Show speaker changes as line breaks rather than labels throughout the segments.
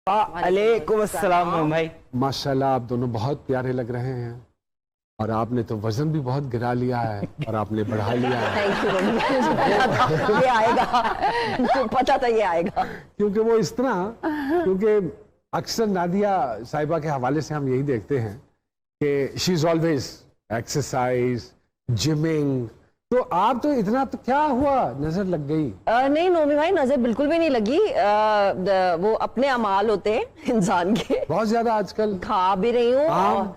वालेकुम अस्सलाम भाई।
माशाल्लाह आप दोनों बहुत प्यारे लग रहे हैं और आपने तो वजन भी बहुत गिरा लिया है और आपने बढ़ा लिया है।
थैंक यू, ये आएगा, पता था ये आएगा।
क्योंकि वो इस तरह, क्योंकि अक्सर नादिया साहिबा के हवाले से हम यही देखते हैं कि she is always exercise, gymming, तो आप तो इतना, तो क्या हुआ, नजर लग गई?
नहीं नोमी भाई, नजर बिल्कुल भी नहीं लगी। वो अपने अमाल होते हैं इंसान के।
बहुत ज्यादा आजकल
खा भी रही हूँ।
आम?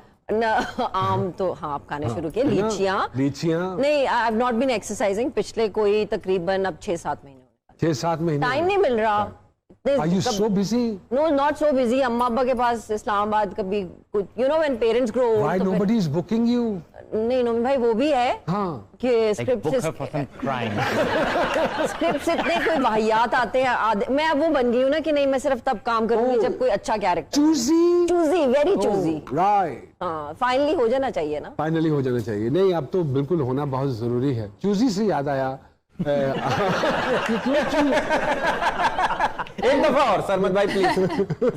आम तो हाँ, आप खाने शुरू किए। लीचियाँ नहीं, I have not been exercising पिछले कोई तकरीबन अब 6-7 महीने।
6-7 महीने
टाइम नहीं मिल रहा।
Are you so busy?
No, not so busy. अम्मा अब्बा के पास इस्लामाबाद कभी कुछ, you know when parents grow old.
Why nobody is booking you?
नहीं नोमी भाई, वो भी है कि स्क्रिप्ट से इतने कोई वाहियात आते हैं। मैं वो बन गई हूँ ना कि नहीं, मैं सिर्फ तब काम करूंगी जब कोई अच्छा character. Choosy, very choosy.
Right.
हाँ, फाइनली हो जाना चाहिए ना।
फाइनली हो जाना चाहिए। नहीं, अब तो बिल्कुल होना बहुत जरूरी है। चूजी से याद आया,
एक दफा और सरमद भाई प्लीज,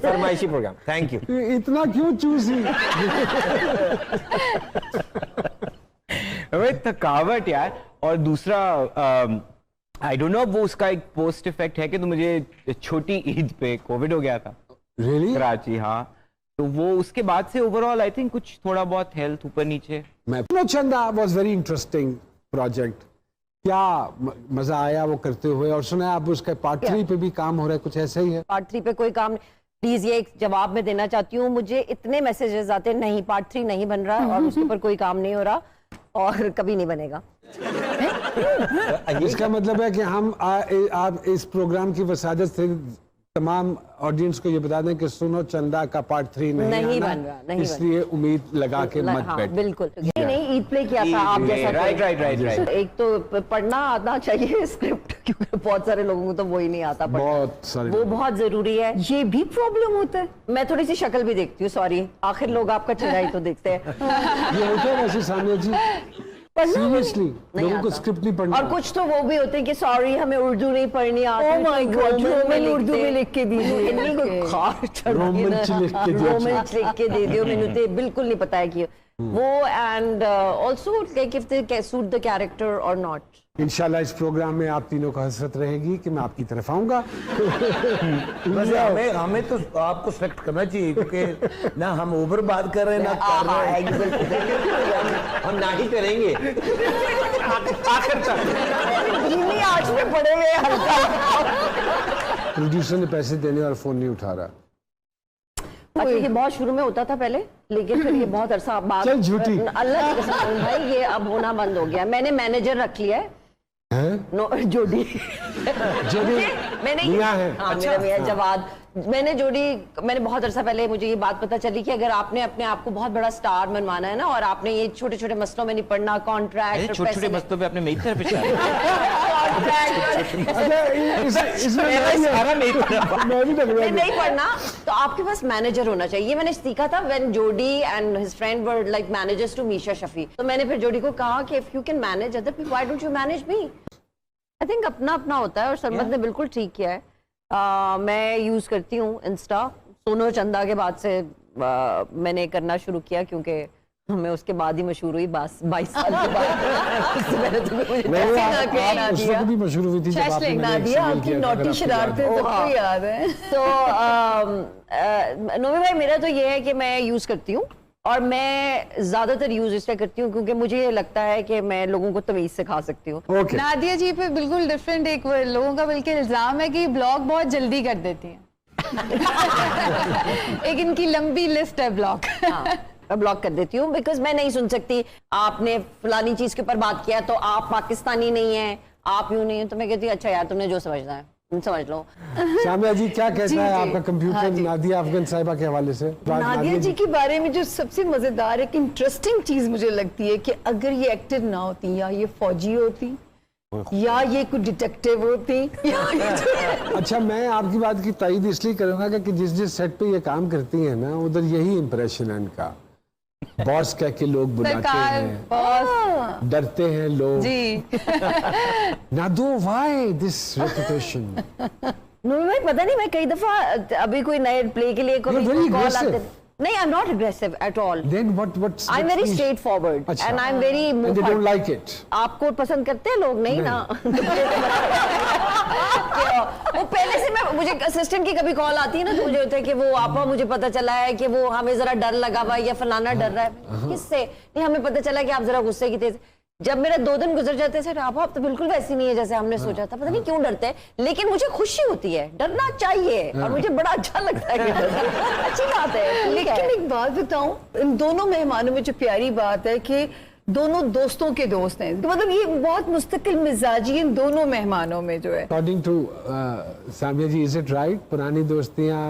फरमाइशी प्रोग्राम। Thank you.
इतना क्यों चूजी?
थकावट यार, और दूसरा आई डोंट नो वो उसका एक पोस्ट इफेक्ट है कि तो मुझे छोटी ईद पे कोविड हो गया था।
Really?
कराची, हाँ, तो वो उसके बाद से ओवरऑल आई थिंक कुछ थोड़ा बहुत हेल्थ ऊपर नीचे।
मैं चंदा वाज वेरी इंटरेस्टिंग प्रोजेक्ट। क्या मजा आया वो करते हुए? और सुना आप उसका पार्ट 3 पे भी काम हो रहा है, कुछ ऐसा ही है?
पार्ट 3 पे कोई काम नहीं। प्लीज ये एक जवाब मैं देना चाहती हूँ, मुझे इतने मैसेजेस आते हैं, नहीं पार्ट 3 नहीं बन रहा और उसके ऊपर कोई काम नहीं हो रहा और कभी नहीं बनेगा।
इसका मतलब है कि हम आप इस प्रोग्राम की वसादत से तमाम ऑडियंस को ये बता दें कि सुनो चंदा का पार्ट 3 नहीं
बन रहा, नहीं
इसलिए उम्मीद लगा के मत बैठ।
बिल्कुल नहीं, ईद प्ले किया था आप जैसा।
राइट।
एक तो पढ़ना आना चाहिए स्क्रिप्ट, क्योंकि बहुत सारे लोगों को तो वो ही नहीं आता पढ़ना।
बहुत सारे
वो बहुत जरूरी है। ये भी प्रॉब्लम होता है। मैं थोड़ी सी शक्ल भी देखती हूँ, सॉरी, आखिर लोग आपका चेहरा ही तो देखते हैं।
ये होता है वैसे सामने जी, सीरियसली लोगों को स्क्रिप्ट नहीं पढ़ना।
और कुछ तो वो भी होते हैं कि सॉरी हमें उर्दू नहीं पढ़नी आती।
ओह माय गॉड, उर्दू में लिख के दीजिए।
इतनी कोई
रोमन
लिख के दे दियो, मैंने तो बिल्कुल नहीं पता है कि वो, and also like if they suit the character और नॉट।
इंशाल्लाह इस प्रोग्राम में आप तीनों को हसरत रहेगी कि मैं आपकी तरफ आऊंगा।
हमें तो आपको सेलेक्ट करना चाहिए, क्योंकि ना हम ओवर बात कर रहे हैं ना कर रहे हैं।
हम ना ही करेंगे आखिर तक।
धीमी आंच में पड़े हुए हल्का।
प्रोड्यूसर ने पैसे देने और फोन नहीं उठा रहा।
अच्छा, ये बहुत शुरू में होता था पहले, लेकिन फिर ये बहुत अरसा बाद,
चल झूठी
अल्लाह की कसम भाई, ये अब होना बंद हो गया। मैंने मैनेजर रख लिया है। जोड़ी मैंने
मियां है।
हाँ,
अच्छा,
मेरा मियां जवाद। मैंने बहुत अरसा पहले मुझे ये बात पता चली कि अगर आपने अपने आप को बहुत बड़ा स्टार मनवाना है ना, और आपने ये छोटे छोटे मसलों में नहीं पड़ना, कॉन्ट्रैक्ट,
छोटे छोटे मसलों पे आपने मेरी तरफ
नहीं पढ़ना, तो आपके पास मैनेजर होना चाहिए। ये मैंने सीखा था when Jodi and his friend were like managers to Meesha Shafi. तो मैंने फिर जोडी को कहा कि if you can manage other people, why don't you manage me? I think अपना अपना होता है, और सरमद ने बिल्कुल ठीक किया है। मैं यूज करती हूँ इंस्टा। सोनो चंदा के बाद से मैंने करना शुरू किया, क्योंकि मैं उसके बाद ही मशहूर हुई 22 साल के बाद। उससे पहले तो मुझे
उस वक्त भी मशहूर हुई थी जब आपने
आपकी नोटी शरारतें सबको याद है।
तो नोमी भाई, मेरा तो ये है कि मैं यूज करती हूँ, और मैं ज्यादातर यूज इसलिए करती हूँ क्योंकि मुझे ये लगता है कि मैं लोगों को तमीज सिखा सकती हूँ।
नादिया जी पे बिल्कुल डिफरेंट एक लोगों का बल्कि इल्जाम है कि ब्लॉग बहुत जल्दी कर देती हैं। एक इनकी लंबी लिस्ट है ब्लॉग।
मैं ब्लॉक कर देती हूँ, बिकॉज मैं नहीं सुन सकती आपने फलानी चीज के ऊपर बात किया तो आप पाकिस्तानी नहीं है, आप यूं नहीं है। तो मैं कहती हूँ अच्छा यार, तुमने जो समझना है समझ लो।
शामिया जी, क्या कहता है आपका कंप्यूटर नादिया अफगान साहिबा के हवाले से?
नादिया जी के बारे में जो सबसे मजेदार एक इंटरेस्टिंग चीज मुझे लगती है कि अगर ये एक्टर ना होती, या ये फौजी होती, या ये कुछ डिटेक्टिव होती,
अच्छा, मैं आपकी बात की तायीद इसलिए करूंगा कि जिस सेट पे ये काम करती हैं ना, उधर यही इंप्रेशन है इनका। बॉस कह के लोग बुलाते हैं, डरते हैं लोग जी। नादो, व्हाई दिस रेपुटेशन?
नोमी भाई पता नहीं, मैं कई दफा अभी कोई नए प्ले के लिए
You're very
कॉल आते
aggressive.
नहीं, I am not aggressive at all,
Then what's
I am very
what's-
straightforward
अच्छा।
And I am very
And they don't like it.
आपको पसंद करते हैं लोग? नहीं ना। वो पहले से मैं, मुझे असिस्टेंट की कभी कॉल आती है ना, तो मुझे होता है कि वो आपा, मुझे पता चला है कि वो हमें जरा डर लगा हुआ है या फलाना डर रहा है। किससे? नहीं, हमें पता चला कि आप जरा गुस्से की तेज। जब मेरे 2 दिन गुजर जाते थे, आप तो बिल्कुल वैसी नहीं है जैसे हमने सोचा था, पता नहीं क्यों डरते हैं, लेकिन मुझे खुशी होती है, डरना चाहिए और मुझे बड़ा अच्छा लगता है कि डरना अच्छी बात है।
लेकिन एक बात बताऊं, इन दोनों मेहमानों में जो प्यारी बात है कि दोनों दोस्तों के दोस्त हैं, तो मतलब ये बहुत मुस्तकिल मिजाजी इन दोनों मेहमानों में जो है।
According to Samia ji, is it right? पुरानी दोस्तियां।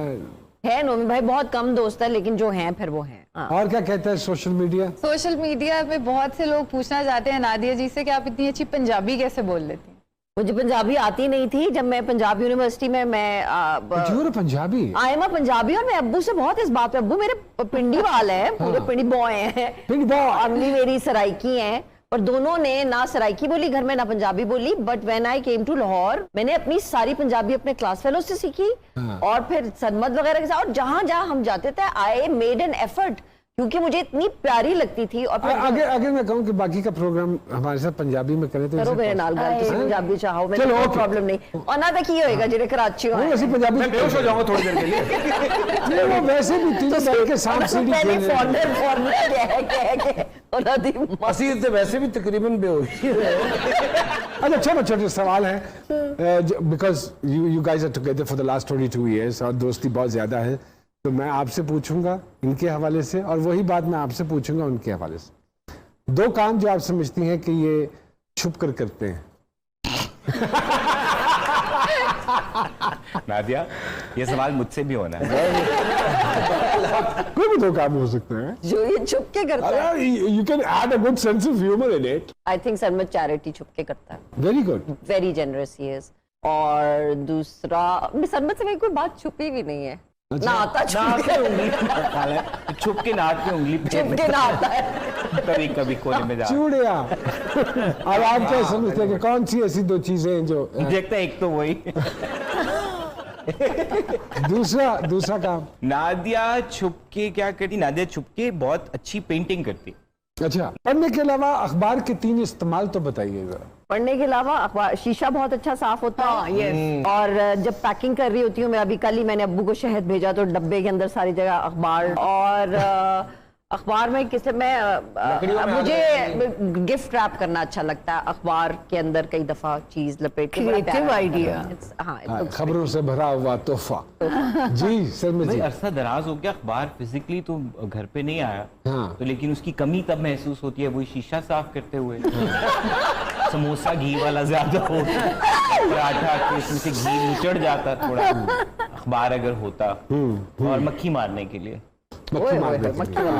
है नोमी भाई, बहुत कम दोस्त है, लेकिन जो हैं फिर वो हैं। हाँ।
और क्या कहता है सोशल मीडिया?
सोशल मीडिया में बहुत से लोग पूछना चाहते हैं नादिया जी से कि आप इतनी अच्छी पंजाबी कैसे बोल लेती हैं?
मुझे पंजाबी आती नहीं थी। जब मैं पंजाब यूनिवर्सिटी में
You're a Punjabi?
I am Punjabi, और मैं अब्बू से बहुत इस बात पे, अब्बू मेरे पिंडी वाले हैं, पूरे पिंडी बॉय हैं,
पिंडी boy।
अम्मी मेरी सराइकी हैं, और दोनों ने ना सराइकी बोली घर में ना पंजाबी बोली। But when I came to Lahore, मैंने अपनी सारी पंजाबी अपने क्लास फेलो से सीखी, और फिर सनमत वगैरह के साथ, और जहां जहां हम जाते थे आई मेड एन एफर्ट, क्योंकि मुझे इतनी प्यारी लगती थी। और फिर
अगर मैं कहूँ कि बाकी का प्रोग्राम हमारे साथ पंजाबी में करें तो
करो मेरे नाल गल, तुसी पंजाबी चाहो, मैं
चलो,
कोई
okay।
प्रॉब्लम नहीं। और ना देखिए होएगा जेरे कराची
नहीं,
होए
वैसे पंजाबी
मैं बेहोश हो जाऊंगा थोड़ी देर के लिए।
नहीं, वो वैसे भी तीनों बैठ के सांप सीढ़ी
पहले
खेल रहे हैं।
फॉर्मूला फॉर्मूला कह के ਉਹਨਾਂ ਦੀ
ਅਸੀਂ ਤੇ वैसे भी तकरीबन बेहोश ही रहे।
अच्छा, छोटे छोटे सवाल है, because you guys are together for the last 22 years और दोस्ती बहुत ज्यादा है, तो मैं आपसे पूछूंगा इनके हवाले से, और वही बात मैं आपसे पूछूंगा उनके हवाले से। 2 काम जो आप समझती हैं कि ये छुप कर करते हैं।
नादिया, ये सवाल मुझसे भी होना है।
कोई भी 2 काम हो सकते हैं।
जो ये छुप के करता है,
you can add a good sense of humour in it.
I think Sanmat charity छुप के करता है,
very good.
Very generous he is. और दूसरा, सनमत से मेरी कोई बात छुपी भी नहीं है, ना आता छुप के,
उंगली छुप के नाक की उंगली
छुप के ना आता है।
कभी कभी कोने में जा
चूड़िया। अब आप क्या समझते हैं कि कौन सी ऐसी 2 चीजें हैं जो
देखता है, एक तो वही।
दूसरा काम?
नादिया छुप के क्या करती? नादिया छुप के बहुत अच्छी पेंटिंग करती।
अच्छा, पढ़ने के अलावा अखबार के 3 इस्तेमाल तो बताइए जरा।
पढ़ने के अलावा अखबार, शीशा बहुत अच्छा साफ होता है।
यस।
और जब पैकिंग कर रही होती हूँ मैं, अभी कल ही मैंने अब्बू को शहद भेजा, तो डब्बे के अंदर सारी जगह अखबार। और अखबार में मुझे गिफ्ट रैप करना अच्छा लगता है, अखबार के अंदर कई दफा चीज लपेट के।
Creative idea।
हाँ,
खबरों से भरा हुआ तोहफा। जी सर जी।
अरसा दराज हो गया अखबार फिजिकली तो घर पे नहीं आया।
हाँ।
तो लेकिन उसकी कमी तब महसूस होती है, वही शीशा साफ करते हुए। समोसा घी वाला ज्यादा हो, पराठा के इसमें से घी उचड़ जाता थोड़ा, अखबार अगर होता, और मक्खी मारने के लिए।
मक्खी मारने के लिए।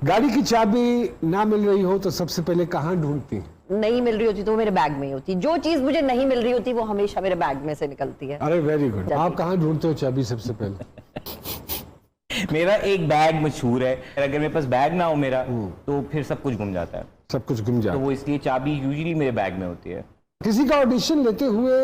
गाड़ी की चाबी ना मिल रही हो तो सबसे पहले कहाँ ढूंढती हैं?
नहीं मिल रही होती तो वो मेरे बैग में ही होती। जो चीज मुझे नहीं मिल रही होती वो हमेशा मेरे बैग में से निकलती है।
अरे वेरी गुड। आप कहाँ ढूंढते हो चाबी सबसे पहले?
मेरा एक बैग मशहूर है, अगर मेरे पास बैग ना हो मेरा तो फिर सब कुछ गुम जाता है,
सब कुछ गुम
तो
जाता।
वो इसलिए चाबी यूजुअली मेरे बैग में होती है।
किसी का ऑडिशन लेते हुए